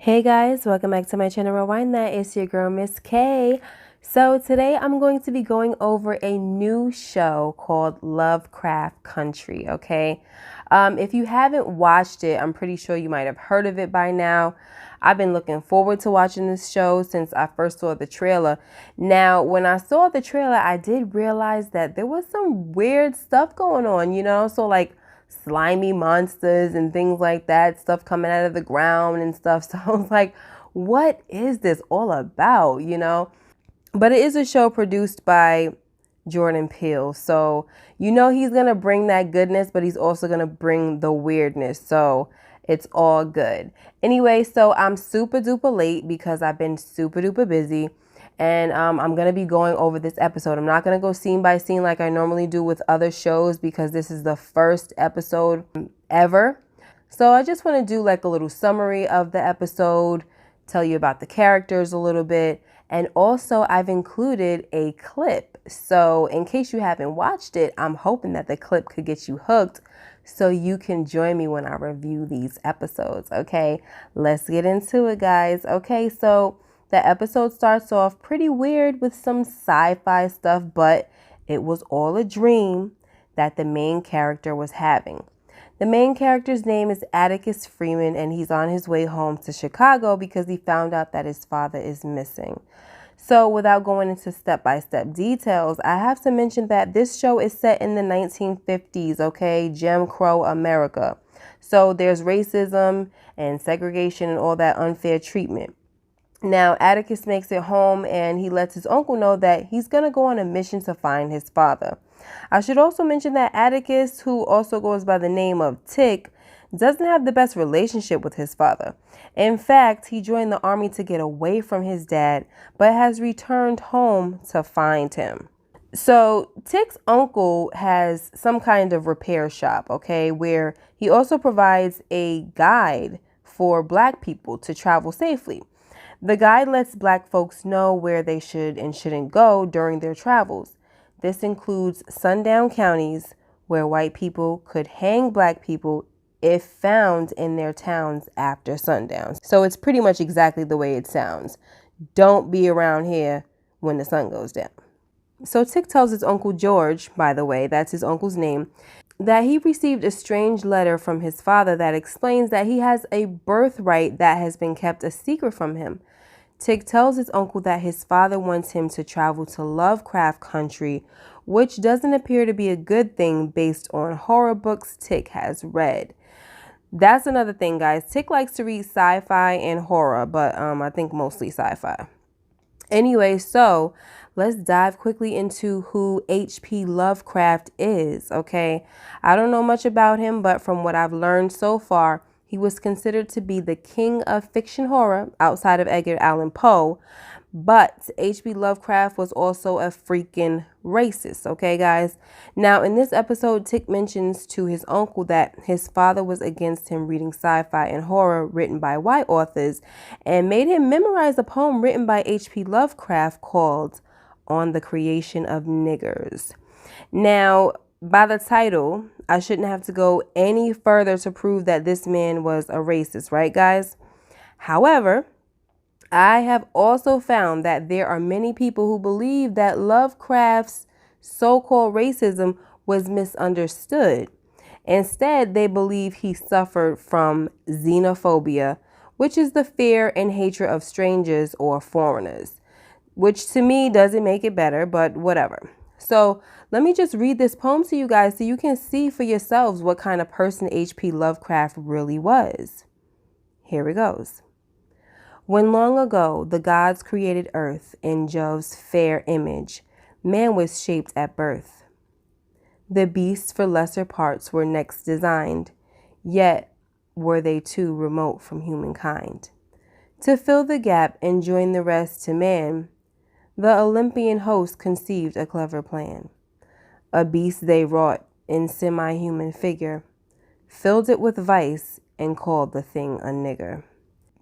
Hey guys, welcome back to my channel Rewind That. It's your girl Miss K. So today I'm going to be going over a new show called Lovecraft Country, okay? If you haven't watched it, I'm pretty sure you might have heard of it by now. I've been looking forward to watching this show since I first saw the trailer. Now, when I saw the trailer, I did realize that there was some weird stuff going on, So like slimy monsters and things like that, stuff coming out of the ground and stuff. So I was like, what is this all about? But it is a show produced by Jordan Peele. So, he's going to bring that goodness, but he's also going to bring the weirdness. So it's all good. Anyway, so I'm super duper late because I've been super duper busy. And I'm going to be going over this episode. I'm not going to go scene by scene like I normally do with other shows because this is the first episode ever. So I just want to do like a little summary of the episode, tell you about the characters a little bit. And also I've included a clip. So in case you haven't watched it, I'm hoping that the clip could get you hooked so you can join me when I review these episodes. Okay, let's get into it, guys. Okay, so the episode starts off pretty weird with some sci-fi stuff, but it was all a dream that the main character was having. The main character's name is Atticus Freeman, and he's on his way home to Chicago because he found out that his father is missing. So without going into step-by-step details, I have to mention that this show is set in the 1950s, okay? Jim Crow America. So there's racism and segregation and all that unfair treatment. Now, Atticus makes it home and he lets his uncle know that he's going to go on a mission to find his father. I should also mention that Atticus, who also goes by the name of Tick, doesn't have the best relationship with his father. In fact, he joined the army to get away from his dad, but has returned home to find him. So Tick's uncle has some kind of repair shop, okay, where he also provides a guide for Black people to travel safely. The guide lets Black folks know where they should and shouldn't go during their travels. This includes sundown counties where white people could hang Black people if found in their towns after sundown. So it's pretty much exactly the way it sounds. Don't be around here when the sun goes down. So Tick tells his Uncle George, by the way, that's his uncle's name, that he received a strange letter from his father that explains that he has a birthright that has been kept a secret from him. Tick tells his uncle that his father wants him to travel to Lovecraft Country, which doesn't appear to be a good thing based on horror books Tick has read. That's another thing, guys. Tick likes to read sci-fi and horror, but I think mostly sci-fi. Anyway, so let's dive quickly into who H.P. Lovecraft is, okay? I don't know much about him, but from what I've learned so far, he was considered to be the king of fiction horror outside of Edgar Allan Poe. But H.P. Lovecraft was also a freaking racist, okay, guys? Now, in this episode, Tick mentions to his uncle that his father was against him reading sci-fi and horror written by white authors and made him memorize a poem written by H.P. Lovecraft called On the Creation of Niggers. Now, by the title, I shouldn't have to go any further to prove that this man was a racist, right, guys? However, I have also found that there are many people who believe that Lovecraft's so-called racism was misunderstood. Instead, they believe he suffered from xenophobia, which is the fear and hatred of strangers or foreigners, which to me doesn't make it better, but whatever. So let me just read this poem to you guys so you can see for yourselves what kind of person H.P. Lovecraft really was. Here it goes. When long ago the gods created earth in Jove's fair image, man was shaped at birth. The beasts for lesser parts were next designed, yet were they too remote from humankind. To fill the gap and join the rest to man, the Olympian host conceived a clever plan. A beast they wrought in semi-human figure, filled it with vice, and called the thing a nigger.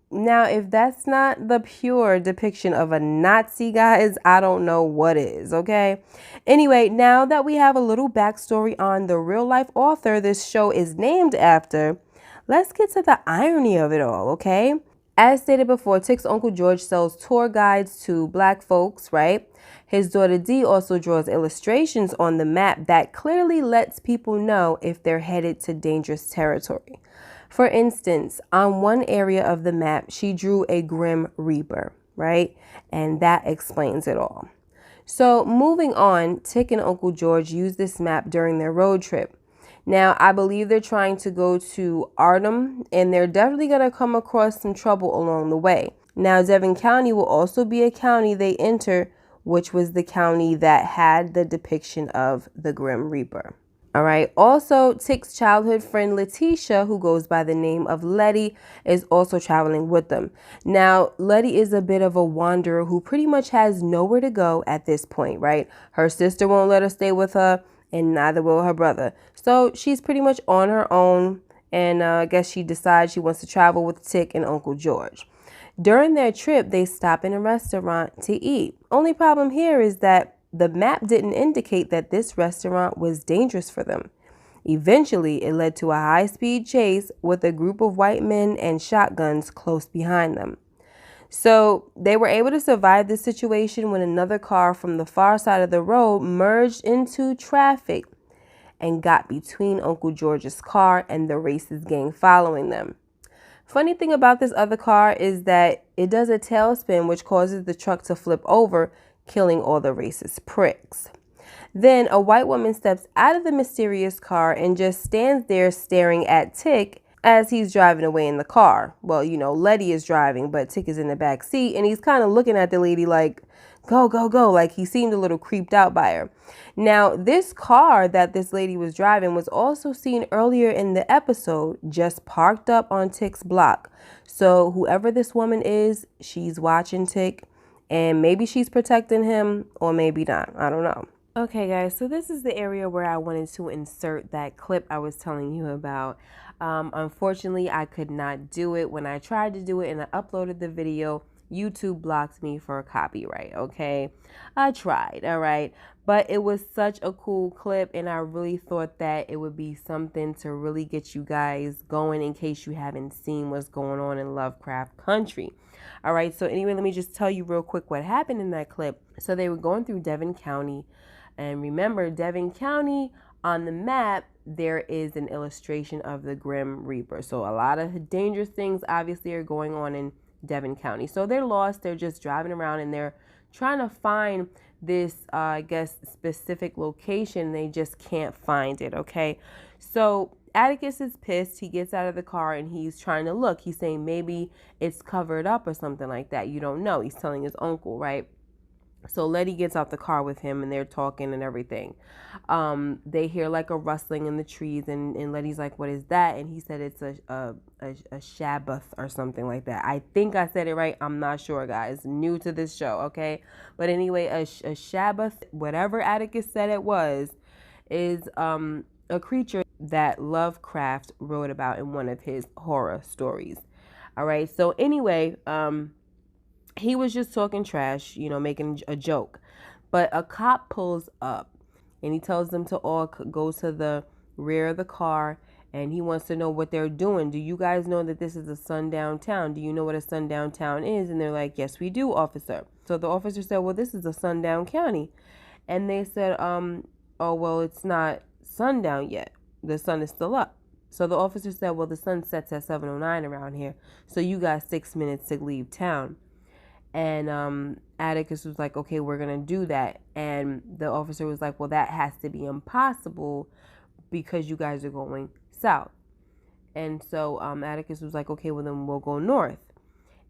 Now, if that's not the pure depiction of a Nazi, guys, I don't know what is, okay? Anyway, now that we have a little backstory on the real-life author this show is named after, let's get to the irony of it all, okay? As stated before, Tick's Uncle George sells tour guides to black folks, right? His daughter Dee also draws illustrations on the map that clearly lets people know if they're headed to dangerous territory. For instance, on one area of the map, she drew a Grim Reaper, right? And that explains it all. So moving on, Tick and Uncle George used this map during their road trip. Now, I believe they're trying to go to Arnhem, and they're definitely going to come across some trouble along the way. Now, Devon County will also be a county they enter, which was the county that had the depiction of the Grim Reaper. All right. Also, Tick's childhood friend Letitia, who goes by the name of Letty, is also traveling with them. Now, Letty is a bit of a wanderer who pretty much has nowhere to go at this point, right? Her sister won't let her stay with her, and neither will her brother. So she's pretty much on her own, and I guess she decides she wants to travel with Tick and Uncle George. During their trip, they stop in a restaurant to eat. Only problem here is that the map didn't indicate that this restaurant was dangerous for them. Eventually, it led to a high-speed chase with a group of white men and shotguns close behind them. So they were able to survive this situation when another car from the far side of the road merged into traffic and got between Uncle George's car and the racist gang following them. Funny thing about this other car is that it does a tailspin, which causes the truck to flip over, killing all the racist pricks. Then a white woman steps out of the mysterious car and just stands there staring at Tick as he's driving away in the car. Well, you know, Letty is driving, but Tick is in the back seat, and he's kind of looking at the lady like, go, go, go. Like he seemed a little creeped out by her. Now, this car that this lady was driving was also seen earlier in the episode, just parked up on Tick's block. So whoever this woman is, she's watching Tick, and maybe she's protecting him or maybe not. I don't know. Okay, guys, so this is the area where I wanted to insert that clip I was telling you about. Unfortunately, I could not do it. When I tried to do it and I uploaded the video, YouTube blocked me for copyright, okay? I tried, all right? But it was such a cool clip, and I really thought that it would be something to really get you guys going in case you haven't seen what's going on in Lovecraft Country. All right, so anyway, let me just tell you real quick what happened in that clip. So they were going through Devon County, and remember, Devon County on the map, there is an illustration of the Grim Reaper. So a lot of dangerous things obviously are going on in Devon County. So they're lost. They're just driving around and they're trying to find this, I guess, specific location. They just can't find it. Okay. So Atticus is pissed. He gets out of the car and he's trying to look. He's saying maybe it's covered up or something like that. You don't know. He's telling his uncle, right? So Letty gets out the car with him and they're talking and everything. They hear like a rustling in the trees and Letty's like, what is that? And he said it's a Shabbath or something like that. I think I said it right. I'm not sure, guys. New to this show, okay? But anyway, a Shabbath, whatever Atticus said it was, is a creature that Lovecraft wrote about in one of his horror stories. All right. So anyway, he was just talking trash, you know, making a joke. But a cop pulls up and he tells them to all go to the rear of the car and he wants to know what they're doing. Do you guys know that this is a sundown town? Do you know what a sundown town is? And they're like, yes, we do, officer. So the officer said, well, this is a sundown county. And they said, oh, well, it's not sundown yet. The sun is still up. So the officer said, well, the sun sets at 7:09 around here. So you got 6 minutes to leave town. And Atticus was like, okay, we're going to do that. And the officer was like, well, that has to be impossible because you guys are going south. And so Atticus was like, okay, well, then we'll go north.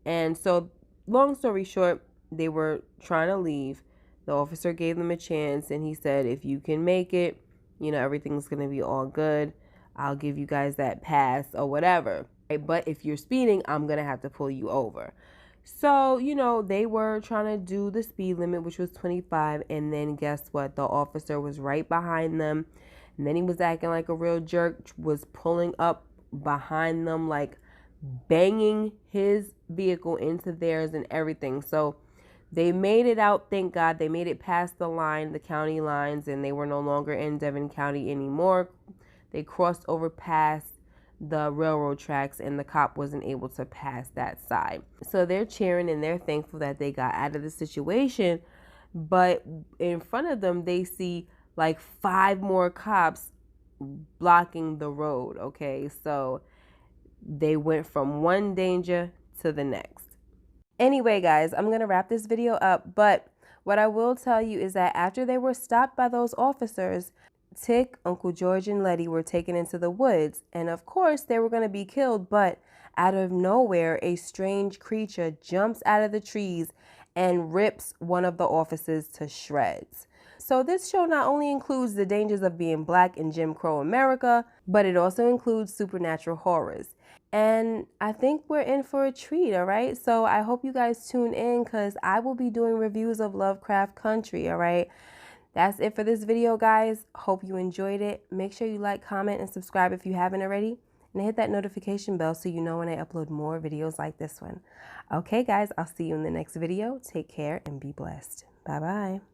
And so long story short, they were trying to leave. The officer gave them a chance and he said, if you can make it, you know, everything's going to be all good. I'll give you guys that pass or whatever. But if you're speeding, I'm going to have to pull you over. So, you know, they were trying to do the speed limit, which was 25. And then guess what? The officer was right behind them. And then he was acting like a real jerk, was pulling up behind them, like banging his vehicle into theirs and everything. So they made it out. Thank God. They made it past the line, the county lines, and they were no longer in Devon County anymore. They crossed over past the railroad tracks, and the cop wasn't able to pass that side. So they're cheering and they're thankful that they got out of the situation. But in front of them, they see like 5 more cops blocking the road. Okay, so they went from one danger to the next. Anyway, guys, I'm going to wrap this video up, but what I will tell you is that after they were stopped by those officers, Tick, Uncle George, and Letty were taken into the woods, and of course they were going to be killed, but out of nowhere, a strange creature jumps out of the trees and rips one of the officers to shreds. So this show not only includes the dangers of being black in Jim Crow America, but it also includes supernatural horrors. And I think we're in for a treat, all right? So I hope you guys tune in because I will be doing reviews of Lovecraft Country, all right? That's it for this video, guys. Hope you enjoyed it. Make sure you like, comment, and subscribe if you haven't already. And hit that notification bell so you know when I upload more videos like this one. Okay, guys, I'll see you in the next video. Take care and be blessed. Bye-bye.